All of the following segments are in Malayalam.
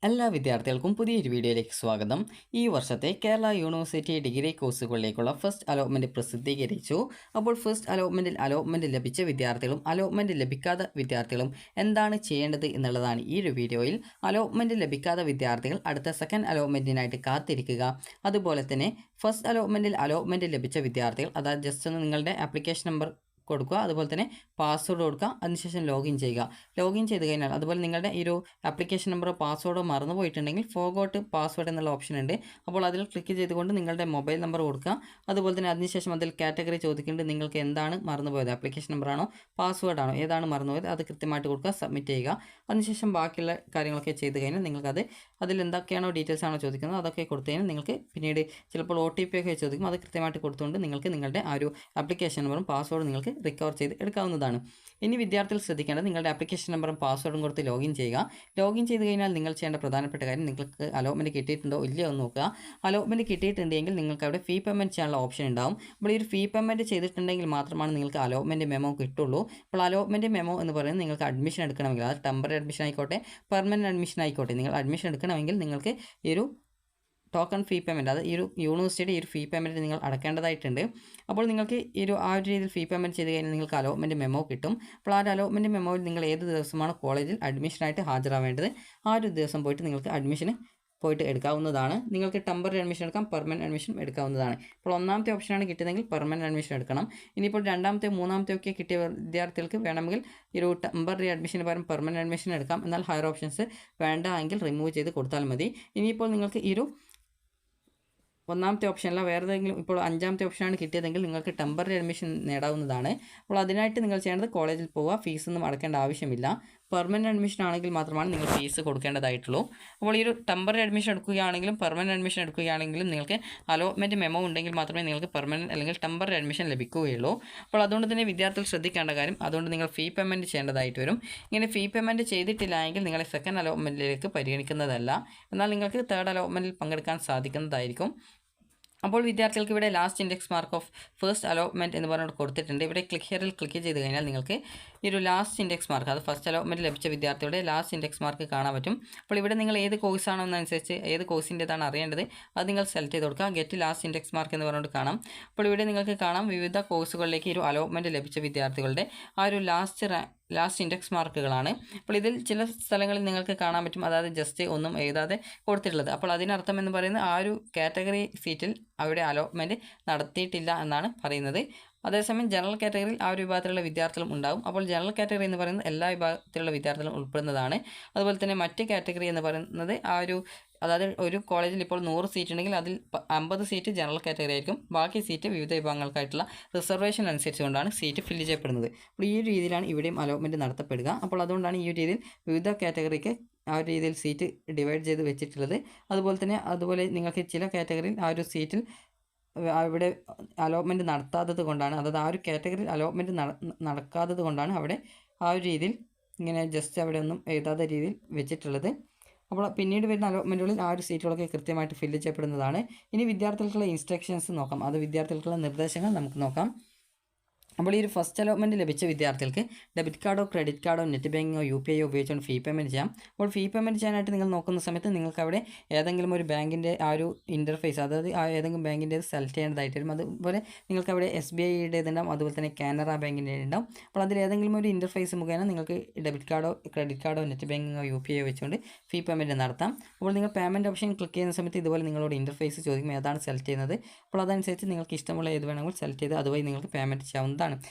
എല്ലാ വിദ്യാർത്ഥികൾക്കും പുതിയൊരു വീഡിയോയിലേക്ക് സ്വാഗതം. ഈ വർഷത്തെ കേരള യൂണിവേഴ്സിറ്റി ഡിഗ്രി കോഴ്സുകളിലേക്കുള്ള ഫസ്റ്റ് അലോട്ട്മെൻറ്റ് പ്രസിദ്ധീകരിച്ചു. അപ്പോൾ ഫസ്റ്റ് അലോട്ട്മെൻറ്റ് ലഭിച്ച വിദ്യാർത്ഥികളും അലോട്ട്മെൻറ്റ് ലഭിക്കാത്ത വിദ്യാർത്ഥികളും എന്താണ് ചെയ്യേണ്ടത് എന്നുള്ളതാണ് ഈ ഒരു വീഡിയോയിൽ. അലോട്ട്മെൻറ്റ് ലഭിക്കാത്ത വിദ്യാർത്ഥികൾ അടുത്ത സെക്കൻഡ് അലോട്ട്മെൻറ്റിനായിട്ട് കാത്തിരിക്കുക. അതുപോലെ തന്നെ ഫസ്റ്റ് അലോട്ട്മെൻറ്റ് ലഭിച്ച വിദ്യാർത്ഥികൾ അതായത് ജസ്റ്റ് ഒന്ന് നിങ്ങളുടെ ആപ്ലിക്കേഷൻ നമ്പർ കൊടുക്കുക, അതുപോലെ തന്നെ പാസ്വേഡ് കൊടുക്കുക, അതിനുശേഷം ലോഗിൻ ചെയ്യുക. ലോഗിൻ ചെയ്ത് കഴിഞ്ഞാൽ അതുപോലെ നിങ്ങളുടെ ഈ ഒരു ആപ്ലിക്കേഷൻ നമ്പറോ പാസ്വേഡോ മറന്നു പോയിട്ടുണ്ടെങ്കിൽ ഫോർഗോട്ട് പാസ്വേഡ് എന്നുള്ള ഓപ്ഷൻ ഉണ്ട്. അപ്പോൾ അതിൽ ക്ലിക്ക് ചെയ്തുകൊണ്ട് നിങ്ങളുടെ മൊബൈൽ നമ്പർ കൊടുക്കുക. അതുപോലെ തന്നെ അതിനുശേഷം അതിൽ കാറ്റഗറി ചോദിക്കേണ്ടത് നിങ്ങൾക്ക് എന്താണ് മറന്നുപോയത്, ആപ്ലിക്കേഷൻ നമ്പറാണോ പാസ്വേഡാണോ ഏതാണ് മറന്നുപോയത് അത് കൃത്യമായിട്ട് കൊടുക്കുക, സബ്മിറ്റ് ചെയ്യുക. അതിനുശേഷം ബാക്കിയുള്ള കാര്യങ്ങളൊക്കെ ചെയ്ത് കഴിഞ്ഞാൽ നിങ്ങൾക്കത് അതിൽ എന്തൊക്കെയാണോ ഡീറ്റെയിൽസ് ആണോ ചോദിക്കുന്നത് അതൊക്കെ കൊടുത്തു കഴിഞ്ഞാൽ നിങ്ങൾക്ക് പിന്നീട് ചിലപ്പോൾ OTP ഒക്കെ ചോദിക്കും. അത് കൃത്യമായിട്ട് കൊടുത്തുകൊണ്ട് നിങ്ങൾക്ക് നിങ്ങളുടെ ആ ഒരു ആപ്ലിക്കേഷൻ നമ്പറും പാസ്വേഡും നിങ്ങൾക്ക് റിക്കവർ ചെയ്ത് എടുക്കാവുന്നതാണ്. ഇനി വിദ്യാർത്ഥികൾ ശ്രദ്ധിക്കേണ്ടത് നിങ്ങളുടെ ആപ്ലിക്കേഷൻ നമ്പറും പാസ്വേഡും കൊടുത്ത് ലോഗിൻ ചെയ്യുക. ലോഗിൻ ചെയ്ത് കഴിഞ്ഞാൽ നിങ്ങൾ ചെയ്യേണ്ട പ്രധാനപ്പെട്ട കാര്യം നിങ്ങൾക്ക് അലോട്ട്മെൻറ്റ് കിട്ടിയിട്ടുണ്ടോ ഇല്ലയോ എന്ന് നോക്കുക. അലോട്ട്മെൻറ്റ് കിട്ടിയിട്ടുണ്ടെങ്കിൽ നിങ്ങൾക്ക് അവിടെ ഫീ പേയ്മെൻറ്റ് ചെയ്യാനുള്ള ഓപ്ഷൻ ഉണ്ടാവും. അപ്പോൾ ഈ ഒരു ഫീ പേയ്മെൻറ്റ് ചെയ്തിട്ടുണ്ടെങ്കിൽ മാത്രമാണ് നിങ്ങൾക്ക് അലോട്ട്മെൻറ്റ് മെമ്മോ കിട്ടുള്ളൂ. അപ്പോൾ അലോട്ട്മെൻറ്റ് മെമ്മോ എന്ന് പറയുന്നത് നിങ്ങൾക്ക് അഡ്മിഷൻ എടുക്കണമെങ്കിൽ, അത് ടെമ്പററി അഡ്മിഷൻ ആയിക്കോട്ടെ പെർമനൻറ്റ് അഡ്മിഷൻ ആയിക്കോട്ടെ, നിങ്ങൾ അഡ്മിഷൻ എടുക്കണമെങ്കിൽ നിങ്ങൾക്ക് ഈ ഒരു ടോക്കൺ ഫീ പേയ്മെൻറ്റ്, അത് ഈ ഒരു യൂണിവേഴ്സിറ്റിയുടെ ഈ ഒരു ഫീ പേയ്മെൻറ്റ് നിങ്ങൾ അടക്കേണ്ടതായിട്ടുണ്ട്. അപ്പോൾ നിങ്ങൾക്ക് ഈ ഒരു ആ ഒരു രീതിയിൽ ഫീ പേയ്മെൻറ്റ് ചെയ്ത് കഴിഞ്ഞാൽ നിങ്ങൾക്ക് അലോട്ട്മെൻറ്റ് മെമ്മോ കിട്ടും. അപ്പോൾ ആ ഒരു അലോട്ട്മെൻറ്റ് മെമ്മോയിൽ നിങ്ങൾ ഏത് ദിവസമാണ് കോളേജിൽ അഡ്മിഷനായിട്ട് ഹാജരാവേണ്ടത് ആ ഒരു ദിവസം പോയിട്ട് നിങ്ങൾക്ക് അഡ്മിഷന് പോയിട്ട് എടുക്കാവുന്നതാണ്. നിങ്ങൾക്ക് ടെമ്പററി അഡ്മിഷൻ എടുക്കാം, പെർമനൻറ്റ് അഡ്മിഷൻ എടുക്കാവുന്നതാണ്. ഇപ്പോൾ ഒന്നാമത്തെ ഓപ്ഷനാണ് കിട്ടിയതെങ്കിൽ പെർമനൻറ്റ് അഡ്മിഷൻ എടുക്കണം. ഇനിയിപ്പോൾ രണ്ടാമത്തെ മൂന്നാമത്തെ ഒക്കെ കിട്ടിയ വിദ്യാർത്ഥികൾക്ക് വേണമെങ്കിൽ ഈ ഒരു ടെമ്പററി അഡ്മിഷന് പകരം പെർമനൻറ്റ് അഡ്മിഷൻ എടുക്കാം. എന്നാൽ ഹയർ ഓപ്ഷൻസ് വേണ്ട എങ്കിൽ റിമൂവ് ചെയ്ത് കൊടുത്താൽ മതി. ഇനിയിപ്പോൾ നിങ്ങൾക്ക് ഈ ഒരു ഒന്നാമത്തെ ഓപ്ഷനല്ല വേറെ ഏതെങ്കിലും ഇപ്പോൾ അഞ്ചാമത്തെ ഓപ്ഷനാണ് കിട്ടിയതെങ്കിൽ നിങ്ങൾക്ക് ടെമ്പററി അഡ്മിഷൻ നേടാവുന്നതാണ്. അപ്പോൾ അതിനായിട്ട് നിങ്ങൾ ചെയ്യേണ്ടത് കോളേജിൽ പോവുക, ഫീസൊന്നും അടക്കേണ്ട ആവശ്യമില്ല. പെർമനൻറ്റ് അഡ്മിഷൻ ആണെങ്കിൽ മാത്രമാണ് നിങ്ങൾ ഫീസ് കൊടുക്കേണ്ടതായിട്ടുള്ളൂ. അപ്പോൾ ഈ ഒരു ടെമ്പററി അഡ്മിഷൻ എടുക്കുകയാണെങ്കിലും പെർമനൻറ്റ് അഡ്മിഷൻ എടുക്കുകയാണെങ്കിലും നിങ്ങൾക്ക് അലോട്ട്മെൻറ്റ് മെമ്മോ ഉണ്ടെങ്കിൽ മാത്രമേ നിങ്ങൾക്ക് പെർമനൻറ്റ് അല്ലെങ്കിൽ ടെമ്പററി അഡ്മിഷൻ ലഭിക്കുകയുള്ളൂ. അപ്പോൾ അതുകൊണ്ട് തന്നെ വിദ്യാർത്ഥികൾ ശ്രദ്ധിക്കേണ്ട കാര്യം, അതുകൊണ്ട് നിങ്ങൾ ഫീ പേയ്മെൻറ്റ് ചെയ്യേണ്ടതായിട്ട് വരും. ഇങ്ങനെ ഫീ പേയ്മെൻറ്റ് ചെയ്തിട്ടില്ല എങ്കിൽ നിങ്ങളെ സെക്കൻഡ് അലോട്ട്മെൻറ്റിലേക്ക് പരിഗണിക്കുന്നതല്ല, എന്നാൽ നിങ്ങൾക്ക് തേർഡ് അലോട്ട്മെൻറ്റിൽ പങ്കെടുക്കാൻ സാധിക്കുന്നതായിരിക്കും. അപ്പോൾ വിദ്യാർത്ഥികൾക്ക് ഇവിടെ last index mark of first allotment എന്ന് പറഞ്ഞുകൊണ്ട് കൊടുത്തിട്ടുണ്ട്. ഇവിടെ ഹിയറിൽ ക്ലിക്ക് ചെയ്ത് കഴിഞ്ഞാൽ നിങ്ങൾക്ക് ഈ ഒരു ലാസ്റ്റ് ഇൻഡെക്സ് മാർക്ക്, അത് ഫസ്റ്റ് അലോട്ട്മെൻറ്റ് ലഭിച്ച വിദ്യാർത്ഥിയുടെ ലാസ്റ്റ് ഇൻഡെക്സ് മാർക്ക് കാണാൻ പറ്റും. അപ്പോൾ ഇവിടെ നിങ്ങൾ ഏത് കോഴ്സാണോ എന്നനുസരിച്ച് ഏത് കോഴ്സിൻ്റെതാണ് അറിയേണ്ടത് അത് നിങ്ങൾ സെലക്ട് ചെയ്ത് കൊടുക്കുക. ഗെറ്റ് ലാസ്റ്റ് ഇൻഡെക്സ് മാർക്ക് എന്ന് പറഞ്ഞുകൊണ്ട് കാണാം. അപ്പോൾ ഇവിടെ നിങ്ങൾക്ക് കാണാം വിവിധ കോഴ്സുകളിലേക്ക് ഒരു അലോട്ട്മെൻറ്റ് ലഭിച്ച വിദ്യാർത്ഥികളുടെ ആ ഒരു ലാസ്റ്റ് ഇൻഡെക്സ് മാർക്കുകളാണ്. അപ്പോൾ ഇതിൽ ചില സ്ഥലങ്ങളിൽ നിങ്ങൾക്ക് കാണാൻ പറ്റും, അതായത് ജസ്റ്റ് ഒന്നും എഴുതാതെ കൊടുത്തിട്ടുള്ളത്. അപ്പോൾ അതിനർത്ഥം എന്ന് പറയുന്നത് ആ ഒരു കാറ്റഗറി സീറ്റിൽ അവിടെ അലോട്ട്മെൻറ്റ് നടത്തിയിട്ടില്ല എന്നാണ് പറയുന്നത്. അതേസമയം ജനറൽ കാറ്റഗറിയിൽ ആ ഒരു വിഭാഗത്തിലുള്ള വിദ്യാർത്ഥികളും ഉണ്ടാകും. അപ്പോൾ ജനറൽ കാറ്റഗറി എന്ന് പറയുന്നത് എല്ലാ വിഭാഗത്തിലുള്ള വിദ്യാർത്ഥികളും ഉൾപ്പെടുന്നതാണ്. അതുപോലെ തന്നെ മറ്റ് കാറ്റഗറി എന്ന് പറയുന്നത് അതായത് ഒരു കോളേജിൽ ഇപ്പോൾ 100 സീറ്റ് ഉണ്ടെങ്കിൽ അതിൽ 50 സീറ്റ് ജനറൽ കാറ്റഗറി ആയിരിക്കും, ബാക്കി സീറ്റ് വിവിധ വിഭാഗങ്ങൾക്കായിട്ടുള്ള റിസർവേഷൻ അനുസരിച്ചുകൊണ്ടാണ് സീറ്റ് ഫില്ല് ചെയ്യപ്പെടുന്നത്. അപ്പോൾ ഈ ഒരു രീതിയിലാണ് ഇവിടെയും അലോട്ട്മെൻറ്റ് നടത്തപ്പെടുക. അപ്പോൾ അതുകൊണ്ടാണ് ഈ ഒരു രീതിയിൽ വിവിധ കാറ്റഗറിക്ക് ആ ഒരു രീതിയിൽ സീറ്റ് ഡിവൈഡ് ചെയ്ത് വെച്ചിട്ടുള്ളത്. അതുപോലെ നിങ്ങൾക്ക് ചില കാറ്റഗറിയിൽ ആ ഒരു സീറ്റിൽ അവിടെ അലോട്ട്മെൻറ്റ് നടത്താത്തത് കൊണ്ടാണ്, അതായത് ആ ഒരു കാറ്റഗറിയിൽ അലോട്ട്മെൻറ്റ് നടക്കാത്തത് കൊണ്ടാണ് അവിടെ ആ ഒരു രീതിയിൽ ഇങ്ങനെ ജസ്റ്റ് അവിടെ ഒന്നും എഴുതാത്ത രീതിയിൽ വെച്ചിട്ടുള്ളത്. അപ്പോൾ പിന്നീട് വരുന്ന അലോട്ട്മെൻറ്റുകളിൽ ആ ഒരു സീറ്റുകളൊക്കെ കൃത്യമായിട്ട് ഫില്ല് ചെയ്യപ്പെടുന്നതാണ്. ഇനി വിദ്യാർത്ഥികൾക്കുള്ള ഇൻസ്ട്രക്ഷൻസ് നോക്കാം, അത് വിദ്യാർത്ഥികൾക്കുള്ള നിർദ്ദേശങ്ങൾ നമുക്ക് നോക്കാം. അപ്പോൾ ഈ ഒരു ഫസ്റ്റ് അലോട്ട്മെൻറ്റ് ലഭിച്ച വിദ്യാർത്ഥികൾക്ക് ഡെബിറ്റ് കാർഡോ ക്രെഡിറ്റ് കാർഡോ നെറ്റ് ബാങ്കിങ്ങോ UPI ഉപയോഗിച്ചുകൊണ്ട് ഫീ പേയ്മെൻറ്റ് ചെയ്യാം. അപ്പോൾ ഫീ പേയ്മെൻറ്റ് ചെയ്യാനായിട്ട് നിങ്ങൾ നോക്കുന്ന സമയത്ത് നിങ്ങൾക്ക് അവിടെ ഏതെങ്കിലും ഒരു ബാങ്കിൻ്റെ ആ ഒരു ഇൻ്റർഫേസ്, അതായത് ആ ഏതെങ്കിലും ബാങ്കിൻ്റെ സെലക്ട് ചെയ്യേണ്ടതായിട്ട് വരും. അതുപോലെ നിങ്ങൾക്ക് അവിടെ SBIയുടേതുണ്ടാവും, അതുപോലെ തന്നെ കാനറ ബാങ്കിൻ്റെ ഉണ്ടാവും. അപ്പോൾ അതിൽ ഏതെങ്കിലും ഒരു ഇൻ്റർഫേസ് മുഖേന നിങ്ങൾക്ക് ഡെബിറ്റ് കാർഡോ ക്രെഡിറ്റ് കാർഡോ നെറ്റ് ബാങ്കിങ്ങോ UPI വെച്ചുകൊണ്ട് ഫീ പേയ്മെൻറ്റ് നടത്താം. അപ്പോൾ നിങ്ങൾ പേയ്മെൻറ്റ് ഓപ്ഷൻ ക്ലിക്ക് ചെയ്യുന്ന സമയത്ത് ഇതുപോലെ നിങ്ങളോട് ഇൻ്റർഫേസ് ചോദിക്കും ഏതാണ് സെലക്ട് ചെയ്യുന്നത്. അപ്പോൾ അതനുസരിച്ച് നിങ്ങൾക്ക് ഇഷ്ടമുള്ള ഏത് വേണമെങ്കിൽ സെലക്ട് ചെയ്ത് അതുവഴി നിങ്ങൾക്ക് പേയ്മെൻറ്റ് ചെയ്യാവുന്നതാണ്.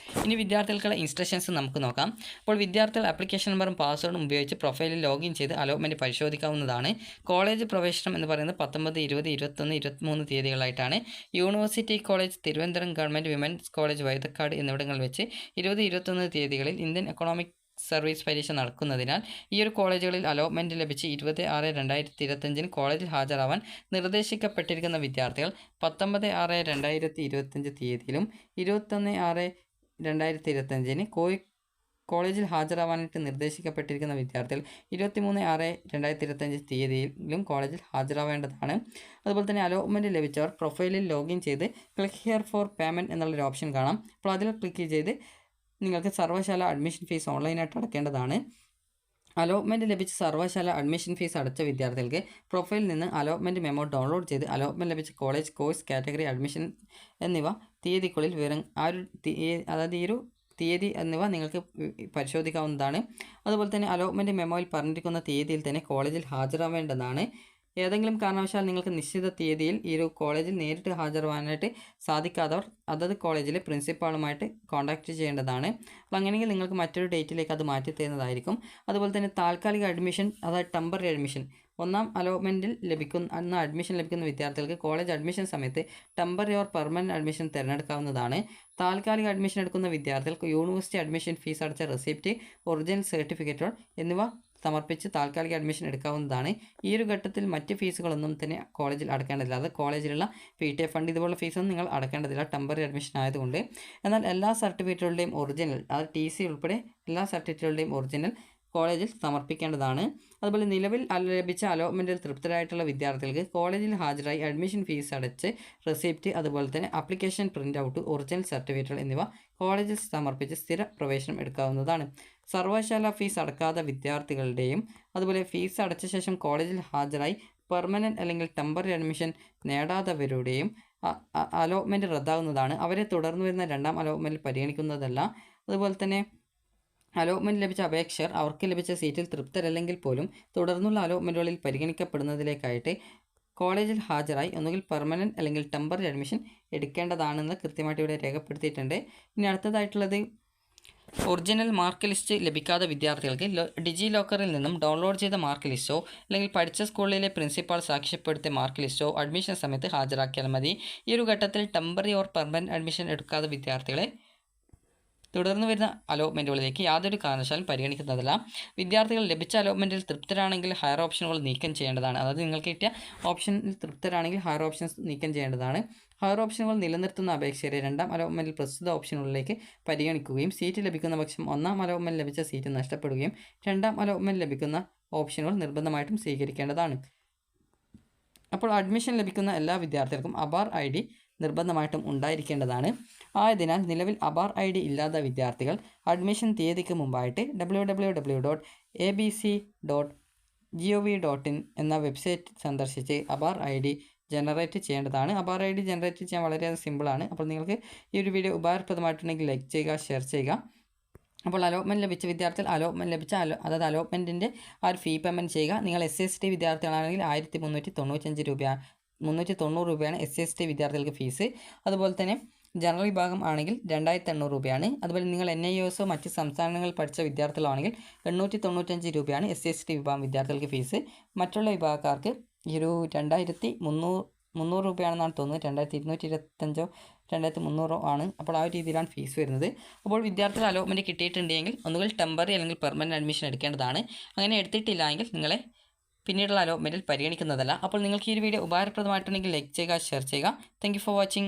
ഇനി വിദ്യാർത്ഥികൾക്കുള്ള ഇൻസ്ട്രക്ഷൻസ് നമുക്ക് നോക്കാം. അപ്പോൾ വിദ്യാർത്ഥികൾ ആപ്ലിക്കേഷൻ നമ്പറും പാസ്വേഡും ഉപയോഗിച്ച് പ്രൊഫൈലിൽ ലോഗിൻ ചെയ്ത് അലോട്ട്മെൻറ്റ് പരിശോധിക്കാവുന്നതാണ്. കോളേജ് പ്രവേശനം എന്ന് പറയുന്നത് 19, 20, 21, 23 തീയതികളായിട്ടാണ്. University college Thiruvananthapuram government women's college Vazhuthacaud എന്നിവിടങ്ങളിൽ വെച്ച് 20, 21 തീയതികളിൽ ഇന്ത്യൻ എക്കണോമിക് സർവീസ് പരീക്ഷ നടക്കുന്നതിനാൽ ഈ ഒരു കോളേജുകളിൽ അലോട്ട്മെൻറ്റ് ലഭിച്ച് 26/6/2025 കോളേജിൽ ഹാജരാവാൻ നിർദ്ദേശിക്കപ്പെട്ടിരിക്കുന്ന വിദ്യാർത്ഥികൾ 19/6/2025 തീയതിയിലും 21/6/2025 കോളേജിൽ ഹാജരാവാനായിട്ട് നിർദ്ദേശിക്കപ്പെട്ടിരിക്കുന്ന വിദ്യാർത്ഥികൾ 23/6/2025 തീയതിയിലും കോളേജിൽ ഹാജരാവേണ്ടതാണ്. അതുപോലെ തന്നെ അലോട്ട്മെൻറ്റ് ലഭിച്ചവർ പ്രൊഫൈലിൽ ലോഗിൻ ചെയ്ത് ക്ലിക്ക് ഹിയർ ഫോർ പേയ്മെൻറ്റ് എന്നുള്ളൊരു ഓപ്ഷൻ കാണാം. അപ്പോൾ അതിൽ ക്ലിക്ക് ചെയ്ത് നിങ്ങൾക്ക് സർവ്വശാല അഡ്മിഷൻ ഫീസ് ഓൺലൈനായിട്ട് അടയ്ക്കേണ്ടതാണ്. അലോട്ട്മെൻറ്റ് ലഭിച്ച സർവ്വശാല അഡ്മിഷൻ ഫീസ് അടച്ച വിദ്യാർത്ഥികൾക്ക് പ്രൊഫൈലിൽ നിന്ന് അലോട്ട്മെൻറ്റ് മെമ്മോ ഡൗൺലോഡ് ചെയ്ത് അലോട്ട്മെൻറ്റ് ലഭിച്ച കോളേജ്, കോഴ്സ്, കാറ്റഗറി, അഡ്മിഷൻ എന്നിവ തീയതിക്കുള്ളിൽ അതായത് ഈ ഒരു തീയതി എന്നിവ നിങ്ങൾക്ക് പരിശോധിക്കാവുന്നതാണ്. അതുപോലെ തന്നെ അലോട്ട്മെൻറ്റ് മെമ്മോയിൽ പറഞ്ഞിരിക്കുന്ന തീയതിയിൽ തന്നെ കോളേജിൽ ഹാജരാവേണ്ടതാണ്. ഏതെങ്കിലും കാരണവശാൽ നിങ്ങൾക്ക് നിശ്ചിത തീയതിയിൽ ഈ ഒരു കോളേജിൽ നേരിട്ട് ഹാജരാവാനായിട്ട് സാധിക്കാത്തവർ അതത് കോളേജിലെ പ്രിൻസിപ്പാളുമായിട്ട് കോൺടാക്റ്റ് ചെയ്യേണ്ടതാണ്. അപ്പോൾ അങ്ങനെയെങ്കിൽ നിങ്ങൾക്ക് മറ്റൊരു ഡേറ്റിലേക്ക് അത് മാറ്റി തരുന്നതായിരിക്കും. അതുപോലെ തന്നെ താൽക്കാലിക അഡ്മിഷൻ, അതായത് ടെമ്പററി അഡ്മിഷൻ, ഒന്നാം അലോട്ട്മെൻറ്റിൽ അഡ്മിഷൻ ലഭിക്കുന്ന വിദ്യാർത്ഥികൾക്ക് കോളേജ് അഡ്മിഷൻ സമയത്ത് ടെമ്പററി ഓർ പെർമനൻറ്റ് അഡ്മിഷൻ തിരഞ്ഞെടുക്കാവുന്നതാണ്. താൽക്കാലിക അഡ്മിഷൻ എടുക്കുന്ന വിദ്യാർത്ഥികൾക്ക് യൂണിവേഴ്സിറ്റി അഡ്മിഷൻ ഫീസ് അടച്ച റെസിപ്റ്റ്, ഒറിജിനൽ സർട്ടിഫിക്കറ്റുകൾ എന്നിവ സമർപ്പിച്ച് താൽക്കാലിക അഡ്മിഷൻ എടുക്കാവുന്നതാണ്. ഈ ഒരു ഘട്ടത്തിൽ മറ്റ് ഫീസുകളൊന്നും തന്നെ കോളേജിൽ അടക്കേണ്ടതില്ല. അത് കോളേജിലുള്ള PTA ഫണ്ട് ഇതുപോലുള്ള ഫീസൊന്നും നിങ്ങൾ അടക്കേണ്ടതില്ല ടെമ്പററി അഡ്മിഷൻ ആയതുകൊണ്ട്. എന്നാൽ എല്ലാ സർട്ടിഫിക്കറ്റുകളുടെയും ഒറിജിനൽ, അത് TC ഉൾപ്പെടെ എല്ലാ സർട്ടിഫിക്കറ്റുകളുടെയും ഒറിജിനൽ കോളേജിൽ സമർപ്പിക്കേണ്ടതാണ്. അതുപോലെ നിലവിൽ ലഭിച്ച അലോട്ട്മെൻറ്റിൽ തൃപ്തരായിട്ടുള്ള വിദ്യാർത്ഥികൾക്ക് കോളേജിൽ ഹാജരായി അഡ്മിഷൻ ഫീസ് അടച്ച് റെസിപ്റ്റ്, അതുപോലെ തന്നെ ആപ്ലിക്കേഷൻ പ്രിൻ്റ് ഔട്ട്, ഒറിജിനൽ സർട്ടിഫിക്കറ്റുകൾ എന്നിവ കോളേജിൽ സമർപ്പിച്ച് സ്ഥിര പ്രവേശനം എടുക്കാവുന്നതാണ്. സർവകലാശാല ഫീസ് അടക്കാത്ത വിദ്യാർത്ഥികളുടെയും അതുപോലെ ഫീസ് അടച്ച ശേഷം കോളേജിൽ ഹാജരായി പെർമനൻറ്റ് അല്ലെങ്കിൽ ടെമ്പററി അഡ്മിഷൻ നേടാത്തവരുടെയും അലോട്ട്മെൻറ്റ് റദ്ദാകുന്നതാണ്. അവരെ തുടർന്ന് വരുന്ന രണ്ടാം അലോട്ട്മെൻറ്റിൽ പരിഗണിക്കുന്നതല്ല. അതുപോലെ തന്നെ അലോട്ട്മെൻറ്റ് ലഭിച്ച അപേക്ഷകർ അവർക്ക് ലഭിച്ച സീറ്റിൽ തൃപ്തരല്ലെങ്കിൽ പോലും തുടർന്നുള്ള അലോട്ട്മെൻറ്റുകളിൽ പരിഗണിക്കപ്പെടുന്നതിലേക്കായിട്ട് കോളേജിൽ ഹാജരായി ഒന്നുകിൽ പെർമനൻറ്റ് അല്ലെങ്കിൽ ടെമ്പററി അഡ്മിഷൻ എടുക്കേണ്ടതാണെന്ന് കൃത്യമായിട്ട് ഇവിടെ രേഖപ്പെടുത്തിയിട്ടുണ്ട്. ഇനി അടുത്തതായിട്ടുള്ളത് ഒറിജിനൽ മാർക്ക് ലിസ്റ്റ് ലഭിക്കാത്ത വിദ്യാർത്ഥികൾക്ക് ഡിജി ലോക്കറിൽ നിന്നും ഡൗൺലോഡ് ചെയ്ത മാർക്ക് ലിസ്റ്റോ അല്ലെങ്കിൽ പഠിച്ച സ്കൂളിലെ പ്രിൻസിപ്പാൾ സാക്ഷ്യപ്പെടുത്തിയ മാർക്ക് ലിസ്റ്റോ അഡ്മിഷൻ സമയത്ത് ഹാജരാക്കിയാൽ മതി. ഈ ഒരു ഘട്ടത്തിൽ ടെമ്പററി ഓർ പെർമനൻറ്റ് അഡ്മിഷൻ എടുക്കാത്ത വിദ്യാർത്ഥികളെ തുടർന്ന് വരുന്ന അലോട്ട്മെൻറ്റുകളിലേക്ക് യാതൊരു കാരണവശാലും പരിഗണിക്കുന്നതല്ല. വിദ്യാർത്ഥികൾ ലഭിച്ച അലോട്ട്മെൻറ്റിൽ തൃപ്തരാണെങ്കിൽ ഹയർ ഓപ്ഷനുകൾ നീക്കം ചെയ്യേണ്ടതാണ്. അതായത് നിങ്ങൾക്ക് കിട്ടിയ ഓപ്ഷനിൽ തൃപ്തരാണെങ്കിൽ ഹയർ ഓപ്ഷൻസ് നീക്കം ചെയ്യേണ്ടതാണ്. ഹയർ ഓപ്ഷനുകൾ നിലനിർത്തുന്ന അപേക്ഷകരെ രണ്ടാം അലോട്ട്മെൻറ്റിൽ പ്രസ്തുത ഓപ്ഷനുകളിലേക്ക് പരിഗണിക്കുകയും സീറ്റ് ലഭിക്കുന്ന പക്ഷം ഒന്നാം അലോട്ട്മെൻറ്റ് ലഭിച്ച സീറ്റ് നഷ്ടപ്പെടുകയും രണ്ടാം അലോട്ട്മെൻറ്റ് ലഭിക്കുന്ന ഓപ്ഷനുകൾ നിർബന്ധമായിട്ടും സ്വീകരിക്കേണ്ടതാണ്. അപ്പോൾ അഡ്മിഷൻ ലഭിക്കുന്ന എല്ലാ വിദ്യാർത്ഥികൾക്കും അബാർ ID നിർബന്ധമായിട്ടും ഉണ്ടായിരിക്കേണ്ടതാണ്. ആയതിനാൽ നിലവിൽ അബാർ ID ഇല്ലാത്ത വിദ്യാർത്ഥികൾ അഡ്മിഷൻ തീയതിക്ക് മുമ്പായിട്ട് www.abc.gov.in എന്ന വെബ്സൈറ്റ് സന്ദർശിച്ച് അബാർ ID ജനറേറ്റ് ചെയ്യേണ്ടതാണ്. അബാർ ID ജനറേറ്റ് ചെയ്യാൻ വളരെയധികം സിമ്പിളാണ്. അപ്പോൾ നിങ്ങൾക്ക് ഈ ഒരു വീഡിയോ ഉപകാരപ്രദമായിട്ടുണ്ടെങ്കിൽ ലൈക്ക് ചെയ്യുക, ഷെയർ ചെയ്യുക. അപ്പോൾ അലോട്ട്മെൻറ്റ് ലഭിച്ച വിദ്യാർത്ഥികൾ അതായത് അലോട്ട്മെൻറ്റിൻ്റെ ആ ഒരു ഫീ പേയ്മെൻറ്റ് ചെയ്യുക. നിങ്ങൾ SC/ST വിദ്യാർത്ഥികളാണെങ്കിൽ 1390 രൂപയാണ് SC/ST വിദ്യാർത്ഥികൾക്ക് ഫീസ്. അതുപോലെ തന്നെ ജനറൽ വിഭാഗം ആണെങ്കിൽ 2800 രൂപയാണ്. അതുപോലെ നിങ്ങൾ NIOSO മറ്റ് സംസ്ഥാനങ്ങളിൽ പഠിച്ച വിദ്യാർത്ഥികളാണെങ്കിൽ 895 രൂപയാണ് SC/ST വിഭാഗം വിദ്യാർത്ഥികൾക്ക് ഫീസ്. മറ്റുള്ള വിഭാഗക്കാർക്ക് ഈ ഒരു 2300 രൂപയാണെന്നാണ് തോന്നുന്നത്. 2225 2300 ആണ്. അപ്പോൾ ആ ഒരു രീതിയിലാണ് ഫീസ് വരുന്നത്. അപ്പോൾ വിദ്യാർത്ഥികൾ അലോട്ട്മെൻറ്റ് കിട്ടിയിട്ടുണ്ടെങ്കിൽ ഒന്നുകിൽ ടെമ്പററി അല്ലെങ്കിൽ പെർമനൻറ്റ് അഡ്മിഷൻ എടുക്കേണ്ടതാണ്. അങ്ങനെ എടുത്തിട്ടില്ല എങ്കിൽ നിങ്ങളെ പിന്നീടുള്ള അലോട്ട്മെൻറ്റിൽ പരിഗണിക്കുന്നതല്ല. അപ്പോൾ നിങ്ങൾക്ക് ഈ ഒരു വീഡിയോ ഉപകാരപ്രദമായിട്ടുണ്ടെങ്കിൽ ലൈക്ക് ചെയ്യുക, ഷെയർ ചെയ്യുക. Thank you for watching.